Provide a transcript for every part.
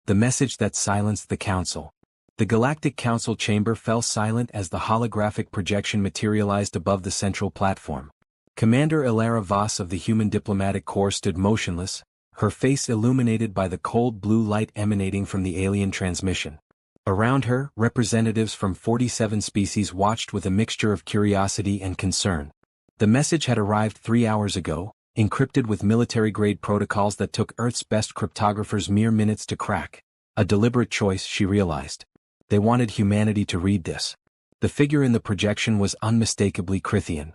The message that silenced the Council. The Galactic Council chamber fell silent as the holographic projection materialized above the central platform. Commander Ilara Voss of the Human Diplomatic Corps stood motionless, her face illuminated by the cold blue light emanating from the alien transmission. Around her, representatives from 47 species watched with a mixture of curiosity and concern. The message had arrived 3 hours ago, encrypted with military-grade protocols that took Earth's best cryptographers mere minutes to crack. A deliberate choice, she realized. They wanted humanity to read this. The figure in the projection was unmistakably Crithian.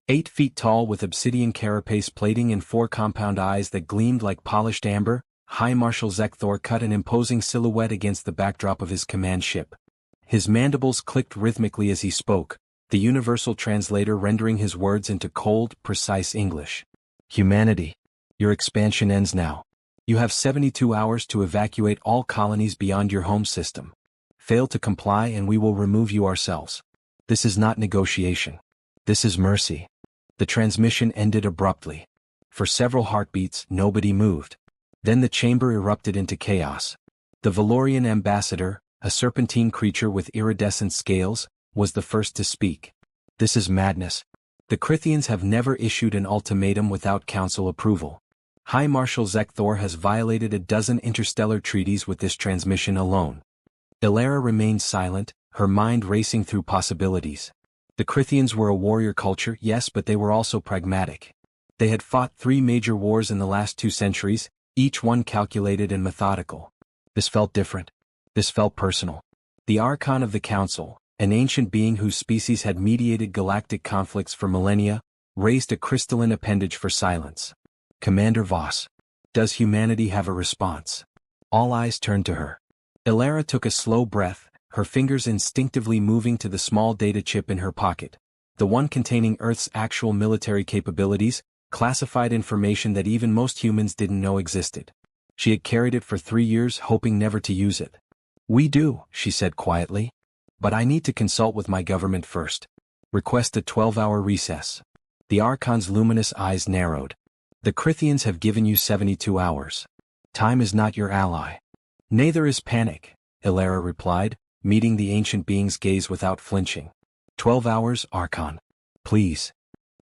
8 feet tall with obsidian carapace plating and 4 compound eyes that gleamed like polished amber, High Marshal Zekthor cut an imposing silhouette against the backdrop of his command ship. His mandibles clicked rhythmically as he spoke, the universal translator rendering his words into cold, precise English. Humanity. Your expansion ends now. You have 72 hours to evacuate all colonies beyond your home system. Fail to comply and we will remove you ourselves. This is not negotiation. This is mercy. The transmission ended abruptly. For several heartbeats, nobody moved. Then the chamber erupted into chaos. The Valorian ambassador, a serpentine creature with iridescent scales, was the first to speak. This is madness. The Crithians have never issued an ultimatum without council approval. High Marshal Zekthor has violated a dozen interstellar treaties with this transmission alone. Ilara remained silent, her mind racing through possibilities. The Crithians were a warrior culture, yes, but they were also pragmatic. They had fought 3 major wars in the last 2 centuries, each one calculated and methodical. This felt different. This felt personal. The Archon of the Council, an ancient being whose species had mediated galactic conflicts for millennia, raised a crystalline appendage for silence. Commander Voss. Does humanity have a response? All eyes turned to her. Ilara took a slow breath, her fingers instinctively moving to the small data chip in her pocket, the one containing Earth's actual military capabilities, classified information that even most humans didn't know existed. She had carried it for 3 years, hoping never to use it. We do, she said quietly. But I need to consult with my government first. Request a 12-hour recess. The Archon's luminous eyes narrowed. The Crithians have given you 72 hours. Time is not your ally. Neither is panic, Ilara replied, meeting the ancient being's gaze without flinching. 12 hours, Archon. Please.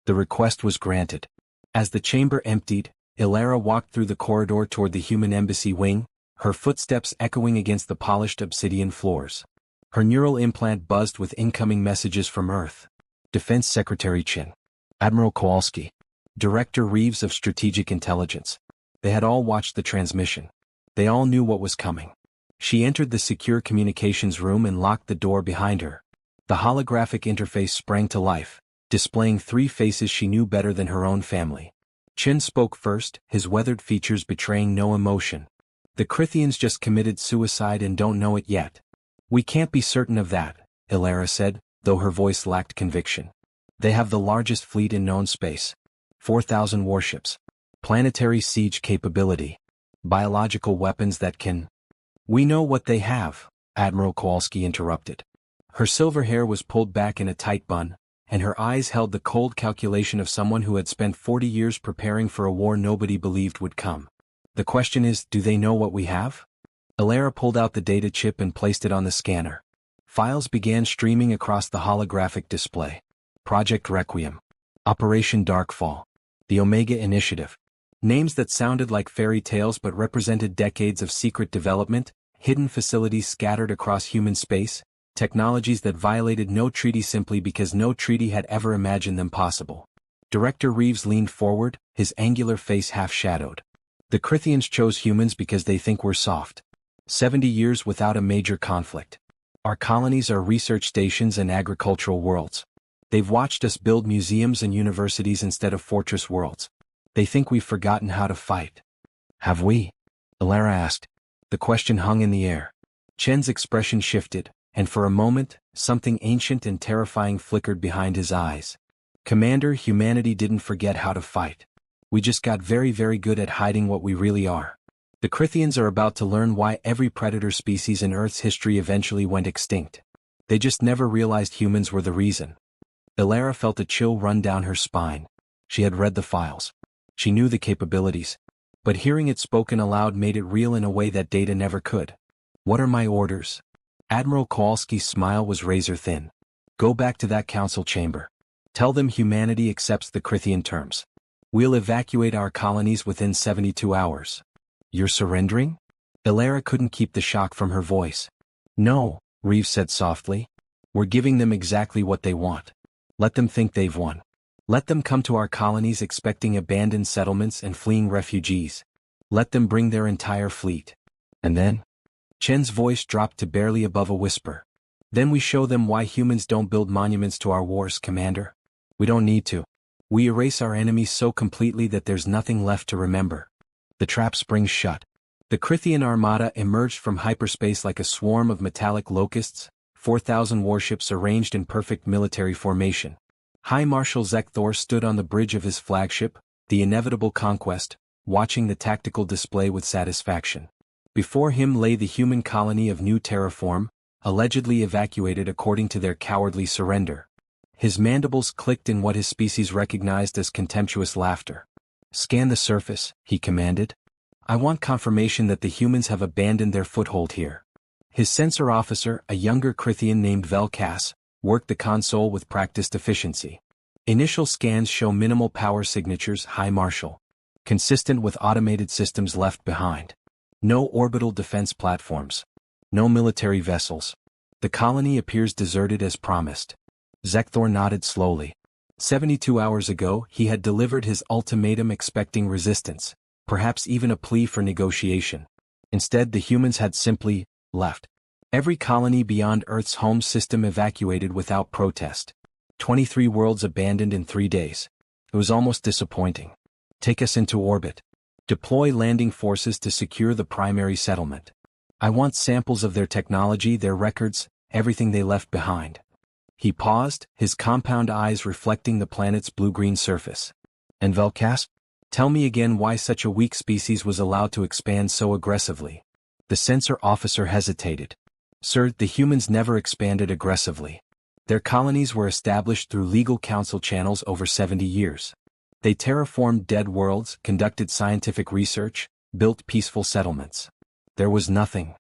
The request was granted. As the chamber emptied, Ilara walked through the corridor toward the human embassy wing, her footsteps echoing against the polished obsidian floors. Her neural implant buzzed with incoming messages from Earth. Defense Secretary Chin. Admiral Kowalski. Director Reeves of Strategic Intelligence. They had all watched the transmission. They all knew what was coming. She entered the secure communications room and locked the door behind her. The holographic interface sprang to life, displaying 3 faces she knew better than her own family. Chin spoke first, his weathered features betraying no emotion. The Crithians just committed suicide and don't know it yet. We can't be certain of that, Ilara said, though her voice lacked conviction. They have the largest fleet in known space. 4,000 warships. Planetary siege capability. Biological weapons that can... We know what they have, Admiral Kowalski interrupted. Her silver hair was pulled back in a tight bun, and her eyes held the cold calculation of someone who had spent 40 years preparing for a war nobody believed would come. The question is, do they know what we have? Ilara pulled out the data chip and placed it on the scanner. Files began streaming across the holographic display. Project Requiem. Operation Darkfall. The Omega Initiative. Names that sounded like fairy tales but represented decades of secret development, hidden facilities scattered across human space, technologies that violated no treaty simply because no treaty had ever imagined them possible. Director Reeves leaned forward, his angular face half-shadowed. The Crithians chose humans because they think we're soft. 70 years without a major conflict. Our colonies are research stations and agricultural worlds. They've watched us build museums and universities instead of fortress worlds. They think we've forgotten how to fight. Have we? Ilara asked. The question hung in the air. Chen's expression shifted, and for a moment, something ancient and terrifying flickered behind his eyes. Commander, humanity didn't forget how to fight. We just got very, very good at hiding what we really are. The Crithians are about to learn why every predator species in Earth's history eventually went extinct. They just never realized humans were the reason. Ilara felt a chill run down her spine. She had read the files. She knew the capabilities. but hearing it spoken aloud made it real in a way that data never could. "What are my orders?" Admiral Kowalski's smile was razor-thin. "Go back to that council chamber. Tell them humanity accepts the Crithian terms. We'll evacuate our colonies within 72 hours. "You're surrendering?" Elara couldn't keep the shock from her voice. "No," Reeves said softly. "We're giving them exactly what they want. Let them think they've won. Let them come to our colonies expecting abandoned settlements and fleeing refugees. Let them bring their entire fleet. And then?" Chen's voice dropped to barely above a whisper. "Then we show them why humans don't build monuments to our wars, Commander. We don't need to. We erase our enemies so completely that there's nothing left to remember." The trap springs shut. The Crithian armada emerged from hyperspace like a swarm of metallic locusts, 4,000 warships arranged in perfect military formation. High Marshal Zekthor stood on the bridge of his flagship, the Inevitable Conquest, watching the tactical display with satisfaction. Before him lay the human colony of New Terraform, allegedly evacuated according to their cowardly surrender. His mandibles clicked in what his species recognized as contemptuous laughter. "Scan the surface," he commanded. "I want confirmation that the humans have abandoned their foothold here." His sensor officer, a younger Crithian named Velkas, worked the console with practiced efficiency. "Initial scans show minimal power signatures, High Marshal. Consistent with automated systems left behind. No orbital defense platforms. No military vessels. The colony appears deserted as promised." Zekthor nodded slowly. 72 hours ago, he had delivered his ultimatum expecting resistance, perhaps even a plea for negotiation. Instead, the humans had simply left. Every colony beyond Earth's home system evacuated without protest. 23 worlds abandoned in 3 days. It was almost disappointing. "Take us into orbit. Deploy landing forces to secure the primary settlement. I want samples of their technology, their records, everything they left behind." He paused, his compound eyes reflecting the planet's blue-green surface. "And Velkas? Tell me again why such a weak species was allowed to expand so aggressively." The sensor officer hesitated. "Sir, the humans never expanded aggressively. Their colonies were established through legal council channels over 70 years. They terraformed dead worlds, conducted scientific research, built peaceful settlements. There was nothing."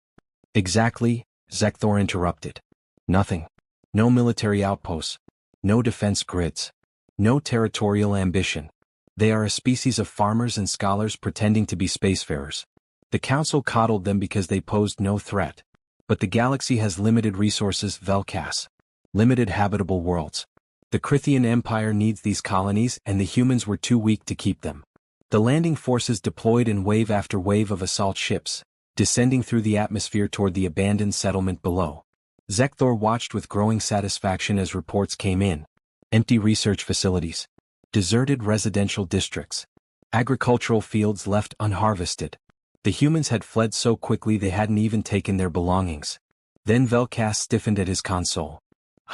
"Exactly," Zekthor interrupted. "Nothing. No military outposts. No defense grids. No territorial ambition. They are a species of farmers and scholars pretending to be spacefarers. The Council coddled them because they posed no threat. But the galaxy has limited resources, Velkas. Limited habitable worlds. The Crithian Empire needs these colonies and the humans were too weak to keep them. The landing forces deployed in wave after wave of assault ships, descending through the atmosphere toward the abandoned settlement below. Zekthor watched with growing satisfaction as reports came in. Empty research facilities. Deserted residential districts. Agricultural fields left unharvested. The humans had fled so quickly they hadn't even taken their belongings. Then Velkas stiffened at his console.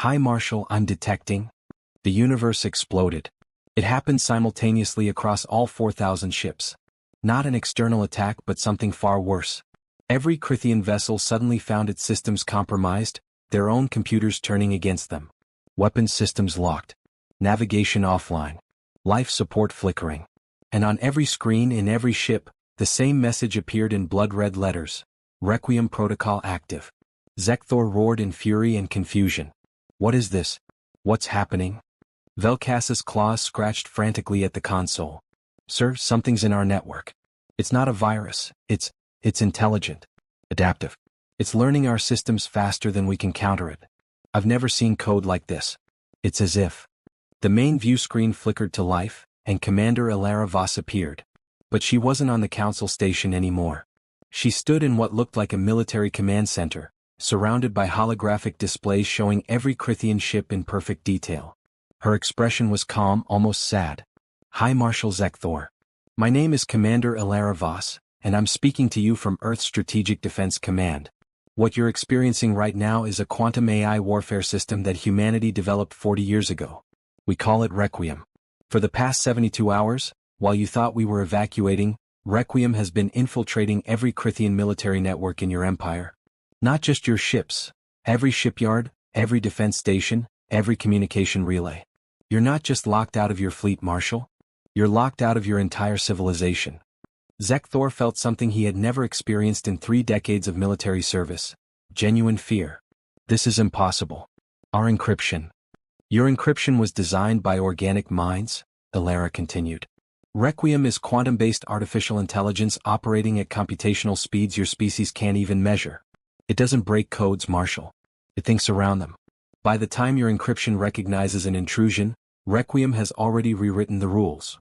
"High Marshal, I'm detecting." The universe exploded. It happened simultaneously across all 4,000 ships. Not an external attack but something far worse. Every Crithian vessel suddenly found its systems compromised, their own computers turning against them. Weapons systems locked. Navigation offline. Life support flickering. And on every screen in every ship, the same message appeared in blood-red letters. "Requiem protocol active." Zekthor roared in fury and confusion. "What is this? What's happening?" Velkas's claws scratched frantically at the console. "Sir, something's in our network. It's not a virus, it's intelligent. Adaptive. It's learning our systems faster than we can counter it. I've never seen code like this. It's as if." The main view screen flickered to life, and Commander Elara Voss appeared. But she wasn't on the council station anymore. She stood in what looked like a military command center, surrounded by holographic displays showing every Crithian ship in perfect detail. Her expression was calm, almost sad. "High Marshal Zekthor. My name is Commander Elara Voss, and I'm speaking to you from Earth's Strategic Defense Command. What you're experiencing right now is a quantum AI warfare system that humanity developed 40 years ago. We call it Requiem. For the past 72 hours, while you thought we were evacuating, Requiem has been infiltrating every Crithian military network in your empire. Not just your ships, every shipyard, every defense station, every communication relay. You're not just locked out of your fleet, Marshal. You're locked out of your entire civilization." Zekthor felt something he had never experienced in 3 decades of military service. Genuine fear. This is impossible. Our encryption. Your encryption was designed by organic minds, Elara continued. Requiem is quantum-based artificial intelligence operating at computational speeds your species can't even measure. It doesn't break codes, Marshall. It thinks around them. By the time your encryption recognizes an intrusion, Requiem has already rewritten the rules.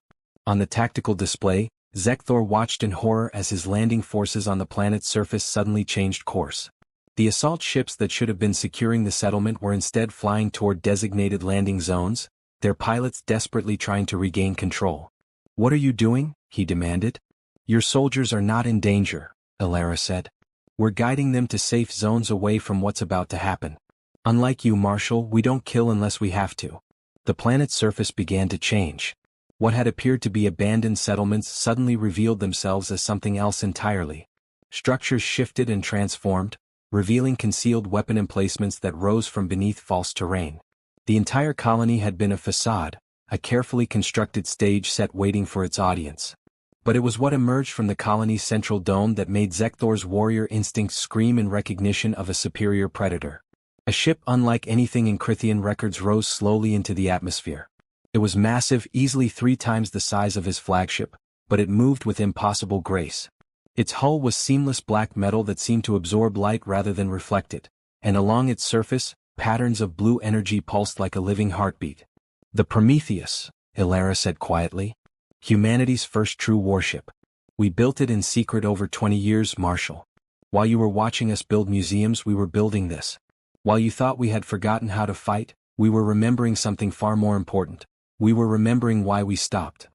On the tactical display, Zekthor watched in horror as his landing forces on the planet's surface suddenly changed course. The assault ships that should have been securing the settlement were instead flying toward designated landing zones, their pilots desperately trying to regain control. "What are you doing?" he demanded. "Your soldiers are not in danger," Elara said. "We're guiding them to safe zones away from what's about to happen. Unlike you, Marshall, we don't kill unless we have to." The planet's surface began to change. What had appeared to be abandoned settlements suddenly revealed themselves as something else entirely. Structures shifted and transformed, revealing concealed weapon emplacements that rose from beneath false terrain. The entire colony had been a facade, a carefully constructed stage set waiting for its audience. But it was what emerged from the colony's central dome that made Zekthor's warrior instincts scream in recognition of a superior predator. A ship unlike anything in Crithian records rose slowly into the atmosphere. It was massive, easily 3 times the size of his flagship, but it moved with impossible grace. Its hull was seamless black metal that seemed to absorb light rather than reflect it, and along its surface, patterns of blue energy pulsed like a living heartbeat. "The Prometheus," Elara said quietly. "Humanity's first true warship. We built it in secret over 20 years, Marshall. While you were watching us build museums, we were building this. While you thought we had forgotten how to fight, we were remembering something far more important. We were remembering why we stopped."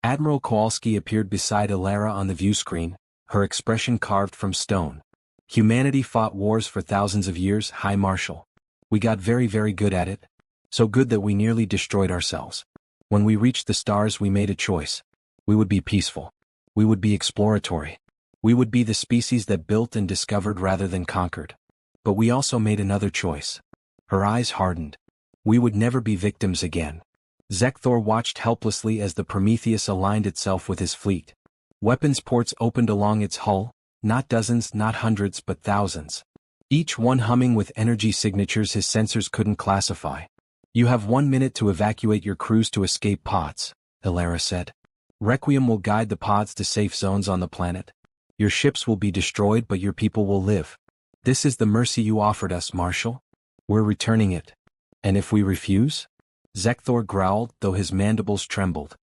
Admiral Kowalski appeared beside Elara on the view screen, her expression carved from stone. "Humanity fought wars for thousands of years, High Marshal. We got very, very good at it. So good that we nearly destroyed ourselves. When we reached the stars, we made a choice. We would be peaceful. We would be exploratory. We would be the species that built and discovered rather than conquered. But we also made another choice." Her eyes hardened. "We would never be victims again." Zekthor watched helplessly as the Prometheus aligned itself with his fleet. Weapons ports opened along its hull, not dozens, not hundreds, but thousands. Each one humming with energy signatures his sensors couldn't classify. "You have 1 minute to evacuate your crews to escape pods," Elara said. "Requiem will guide the pods to safe zones on the planet. Your ships will be destroyed but your people will live. This is the mercy you offered us, Marshal. We're returning it. And if we refuse?" Zekthor growled, though his mandibles trembled.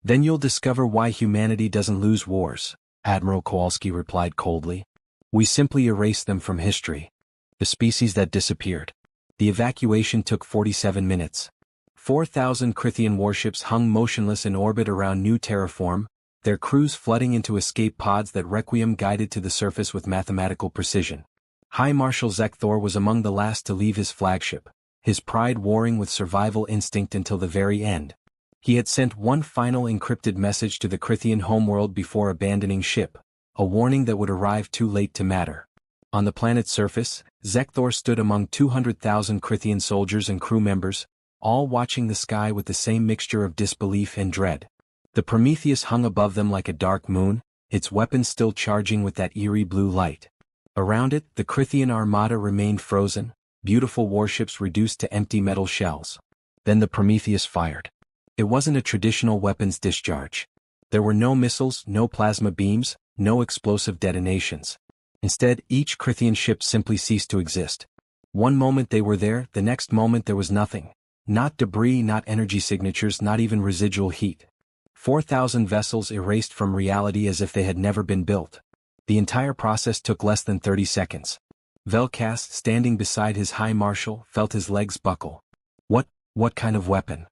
"Then you'll discover why humanity doesn't lose wars," Admiral Kowalski replied coldly. "We simply erase them from history. The species that disappeared." The evacuation took 47 minutes. 4,000 Crithian warships hung motionless in orbit around New Terraform, their crews flooding into escape pods that Requiem guided to the surface with mathematical precision. High Marshal Zekthor was among the last to leave his flagship, his pride warring with survival instinct until the very end. He had sent one final encrypted message to the Crithian homeworld before abandoning ship, a warning that would arrive too late to matter. On the planet's surface, Zekthor stood among 200,000 Crithian soldiers and crew members, all watching the sky with the same mixture of disbelief and dread. The Prometheus hung above them like a dark moon, its weapons still charging with that eerie blue light. Around it, the Crithian armada remained frozen, beautiful warships reduced to empty metal shells. Then the Prometheus fired. It wasn't a traditional weapons discharge. There were no missiles, no plasma beams, no explosive detonations. Instead, each Crithian ship simply ceased to exist. One moment they were there, the next moment there was nothing. Not debris, not energy signatures, not even residual heat. 4,000 vessels erased from reality as if they had never been built. The entire process took less than 30 seconds. Velkas, standing beside his High Marshal, felt his legs buckle. What kind of weapon?"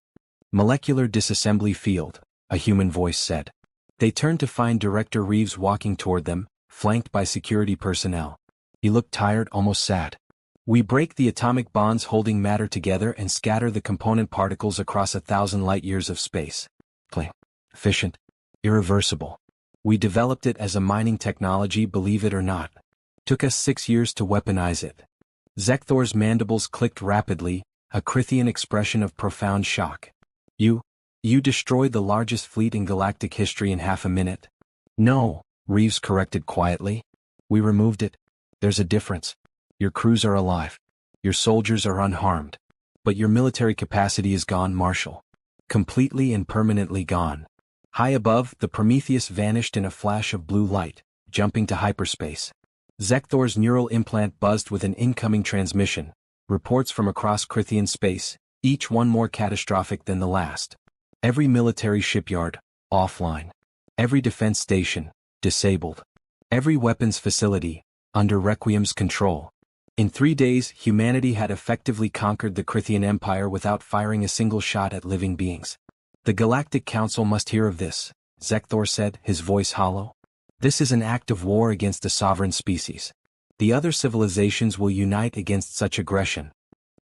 "Molecular disassembly field," a human voice said. They turned to find Director Reeves walking toward them, flanked by security personnel. He looked tired, almost sad. "We break the atomic bonds holding matter together and scatter the component particles across 1,000 light-years of space. Efficient. Irreversible. We developed it as a mining technology, believe it or not. Took us 6 years to weaponize it." Zekthor's mandibles clicked rapidly, a Crithian expression of profound shock. You destroyed the largest fleet in galactic history in half a minute?" "No," Reeves corrected quietly. We removed it. There's a difference. Your crews are alive. Your soldiers are unharmed. But your military capacity is gone, Marshal. Completely and permanently gone. High above, the Prometheus vanished in a flash of blue light, jumping to hyperspace. Zekthor's neural implant buzzed with an incoming transmission, reports from across Crithian space, each one more catastrophic than the last. Every military shipyard, offline. Every defense station, disabled. Every weapons facility, under Requiem's control. In 3 days, humanity had effectively conquered the Crithian Empire without firing a single shot at living beings. The Galactic Council must hear of this, Zekthor said, his voice hollow. This is an act of war against a sovereign species. The other civilizations will unite against such aggression.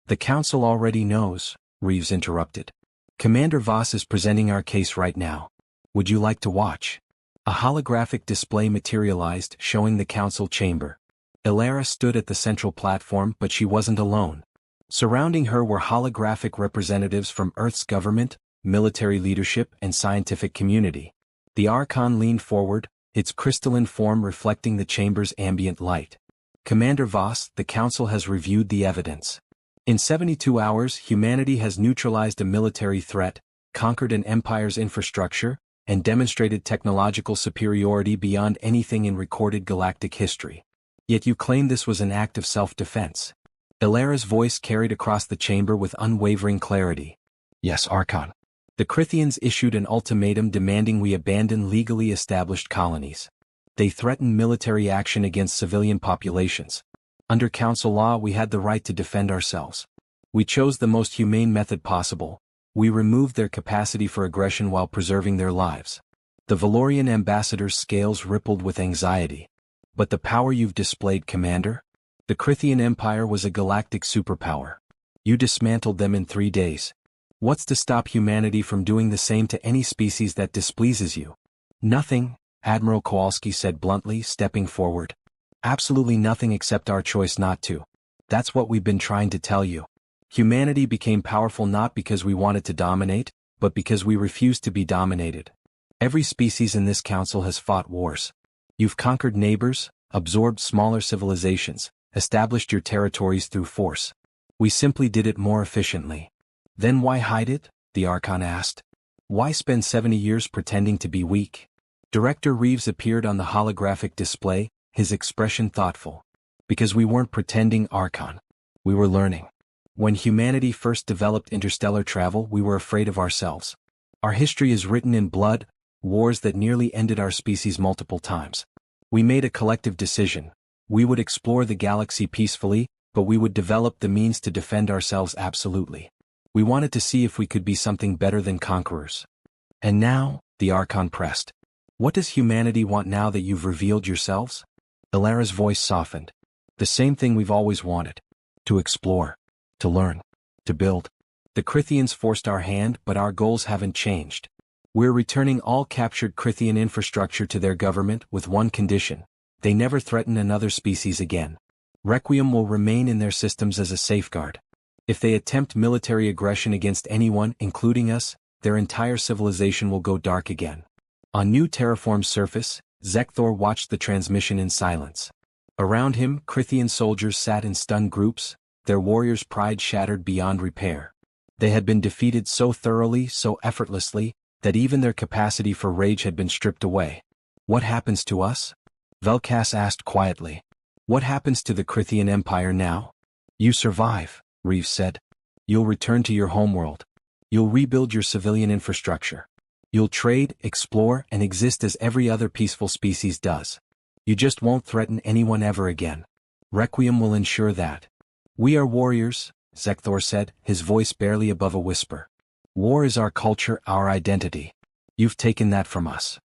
The Council already knows, Reeves interrupted. Commander Voss is presenting our case right now. Would you like to watch? A holographic display materialized, showing the Council chamber. Elara stood at the central platform, but she wasn't alone. Surrounding her were holographic representatives from Earth's government, military leadership, and scientific community. The Archon leaned forward, its crystalline form reflecting the chamber's ambient light. Commander Voss, the Council has reviewed the evidence. In 72 hours, humanity has neutralized a military threat, conquered an empire's infrastructure, and demonstrated technological superiority beyond anything in recorded galactic history. Yet you claim this was an act of self-defense. Elara's voice carried across the chamber with unwavering clarity. Yes, Archon. The Crithians issued an ultimatum demanding we abandon legally established colonies. They threatened military action against civilian populations. Under Council law, we had the right to defend ourselves. We chose the most humane method possible. We removed their capacity for aggression while preserving their lives. The Valorian ambassador's scales rippled with anxiety. But the power you've displayed, Commander? The Crithian Empire was a galactic superpower. You dismantled them in 3 days. What's to stop humanity from doing the same to any species that displeases you? Nothing, Admiral Kowalski said bluntly, stepping forward. Absolutely nothing except our choice not to. That's what we've been trying to tell you. Humanity became powerful not because we wanted to dominate, but because we refused to be dominated. Every species in this council has fought wars. You've conquered neighbors, absorbed smaller civilizations, established your territories through force. We simply did it more efficiently. Then why hide it? The Archon asked. Why spend 70 years pretending to be weak? Director Reeves appeared on the holographic display, his expression thoughtful. Because we weren't pretending, Archon. We were learning. When humanity first developed interstellar travel, we were afraid of ourselves. Our history is written in blood, wars that nearly ended our species multiple times. We made a collective decision. We would explore the galaxy peacefully, but we would develop the means to defend ourselves absolutely. We wanted to see if we could be something better than conquerors. And now, the Archon pressed. What does humanity want now that you've revealed yourselves? Elara's voice softened. The same thing we've always wanted. To explore. To learn. To build. The Crithians forced our hand, but our goals haven't changed. We're returning all captured Crithian infrastructure to their government with one condition. They never threaten another species again. Requiem will remain in their systems as a safeguard. If they attempt military aggression against anyone, including us, their entire civilization will go dark again. On New Terraform's surface, Zekthor watched the transmission in silence. Around him, Crithian soldiers sat in stunned groups, their warriors' pride shattered beyond repair. They had been defeated so thoroughly, so effortlessly, that even their capacity for rage had been stripped away. What happens to us? Velkas asked quietly. What happens to the Crithian Empire now? You survive, Reeves said. You'll return to your homeworld. You'll rebuild your civilian infrastructure. You'll trade, explore, and exist as every other peaceful species does. You just won't threaten anyone ever again. Requiem will ensure that. We are warriors, Zekthor said, his voice barely above a whisper. War is our culture, our identity. You've taken that from us.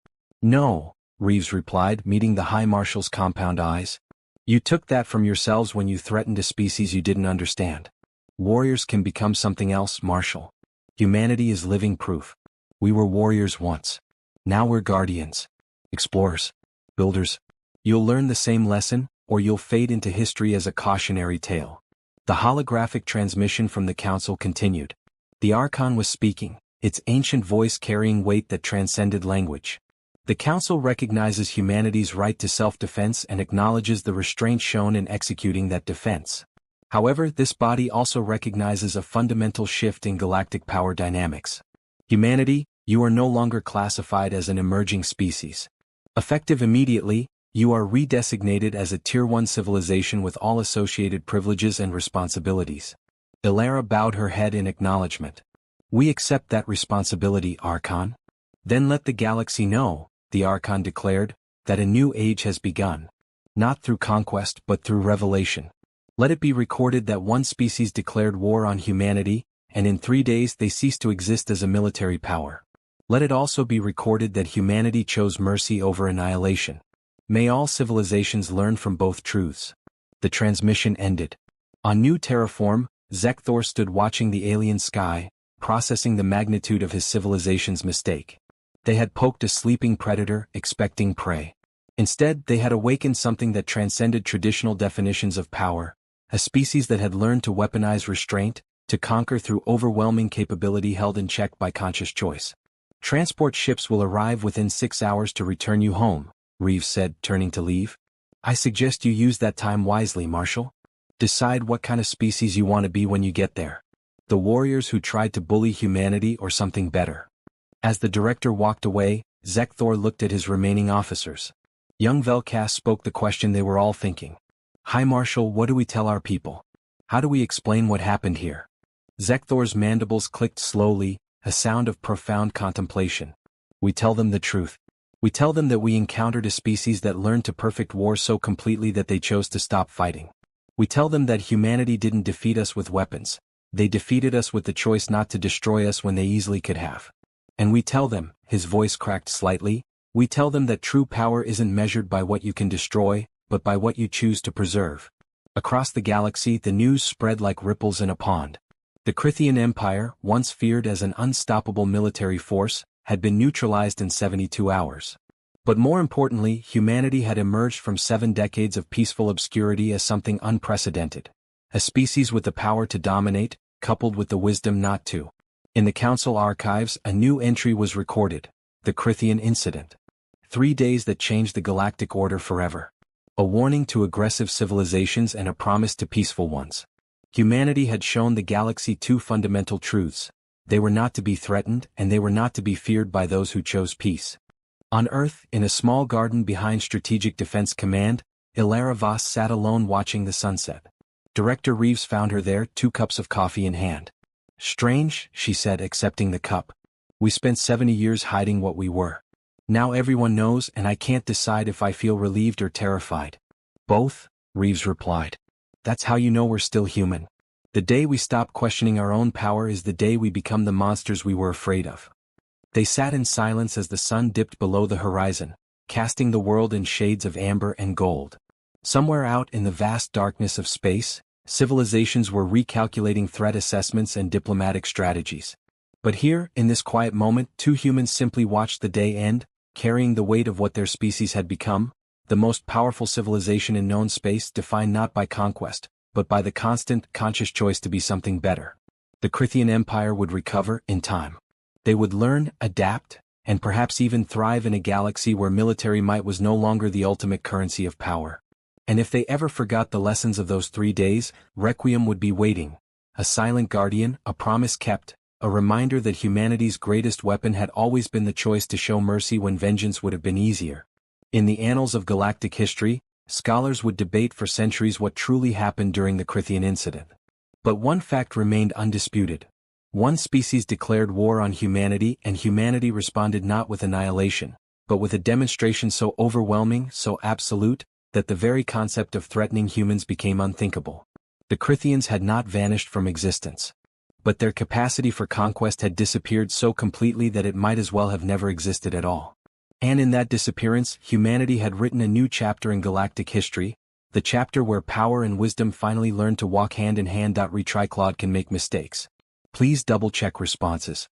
No, Reeves replied, meeting the High Marshal's compound eyes. You took that from yourselves when you threatened a species you didn't understand. Warriors can become something else, Marshal. Humanity is living proof. We were warriors once. Now we're guardians. Explorers. Builders. You'll learn the same lesson, or you'll fade into history as a cautionary tale. The holographic transmission from the Council continued. The Archon was speaking, its ancient voice carrying weight that transcended language. The Council recognizes humanity's right to self-defense and acknowledges the restraint shown in executing that defense. However, this body also recognizes a fundamental shift in galactic power dynamics. Humanity, you are no longer classified as an emerging species. Effective immediately, you are redesignated as a Tier 1 civilization with all associated privileges and responsibilities. Ilara bowed her head in acknowledgement. We accept that responsibility, Archon. Then let the galaxy know, the Archon declared, that a new age has begun. Not through conquest but through revelation. Let it be recorded that one species declared war on humanity, and in 3 days they ceased to exist as a military power. Let it also be recorded that humanity chose mercy over annihilation. May all civilizations learn from both truths. The transmission ended. On new terraform, Zekthor stood watching the alien sky, processing the magnitude of his civilization's mistake. They had poked a sleeping predator, expecting prey. Instead, they had awakened something that transcended traditional definitions of power, a species that had learned to weaponize restraint, to conquer through overwhelming capability held in check by conscious choice. Transport ships will arrive within 6 hours to return you home, Reeves said, turning to leave. I suggest you use that time wisely, Marshal. Decide what kind of species you want to be when you get there. The warriors who tried to bully humanity or something better. As the director walked away, Zekthor looked at his remaining officers. Young Velkas spoke the question they were all thinking. Hi Marshal, what do we tell our people? How do we explain what happened here? Zekthor's mandibles clicked slowly, a sound of profound contemplation. We tell them the truth. We tell them that we encountered a species that learned to perfect war so completely that they chose to stop fighting. We tell them that humanity didn't defeat us with weapons. They defeated us with the choice not to destroy us when they easily could have. And we tell them, his voice cracked slightly, we tell them that true power isn't measured by what you can destroy, but by what you choose to preserve. Across the galaxy the news spread like ripples in a pond. The Crythian Empire, once feared as an unstoppable military force, had been neutralized in 72 hours. But more importantly, humanity had emerged from 7 decades of peaceful obscurity as something unprecedented. A species with the power to dominate, coupled with the wisdom not to. In the Council archives, a new entry was recorded, the Crythian Incident. 3 days that changed the galactic order forever. A warning to aggressive civilizations and a promise to peaceful ones. Humanity had shown the galaxy 2 fundamental truths. They were not to be threatened, and they were not to be feared by those who chose peace. On Earth, in a small garden behind Strategic Defense Command, Ilara Voss sat alone watching the sunset. Director Reeves found her there, 2 cups of coffee in hand. Strange, she said, accepting the cup. We spent 70 years hiding what we were. Now everyone knows, and I can't decide if I feel relieved or terrified. Both, Reeves replied. That's how you know we're still human. The day we stop questioning our own power is the day we become the monsters we were afraid of. They sat in silence as the sun dipped below the horizon, casting the world in shades of amber and gold. Somewhere out in the vast darkness of space, civilizations were recalculating threat assessments and diplomatic strategies. But here, in this quiet moment, 2 humans simply watched the day end, carrying the weight of what their species had become, the most powerful civilization in known space defined not by conquest, but by the constant, conscious choice to be something better. The Crythian Empire would recover in time. They would learn, adapt, and perhaps even thrive in a galaxy where military might was no longer the ultimate currency of power. And if they ever forgot the lessons of those 3 days, Requiem would be waiting. A silent guardian, a promise kept, a reminder that humanity's greatest weapon had always been the choice to show mercy when vengeance would have been easier. In the annals of galactic history, scholars would debate for centuries what truly happened during the Crythian Incident. But one fact remained undisputed. One species declared war on humanity, and humanity responded not with annihilation, but with a demonstration so overwhelming, so absolute, that the very concept of threatening humans became unthinkable. The Crythians had not vanished from existence. But their capacity for conquest had disappeared so completely that it might as well have never existed at all. And in that disappearance, humanity had written a new chapter in galactic history, the chapter where power and wisdom finally learned to walk hand in hand. Retriclod can make mistakes. Please double-check responses.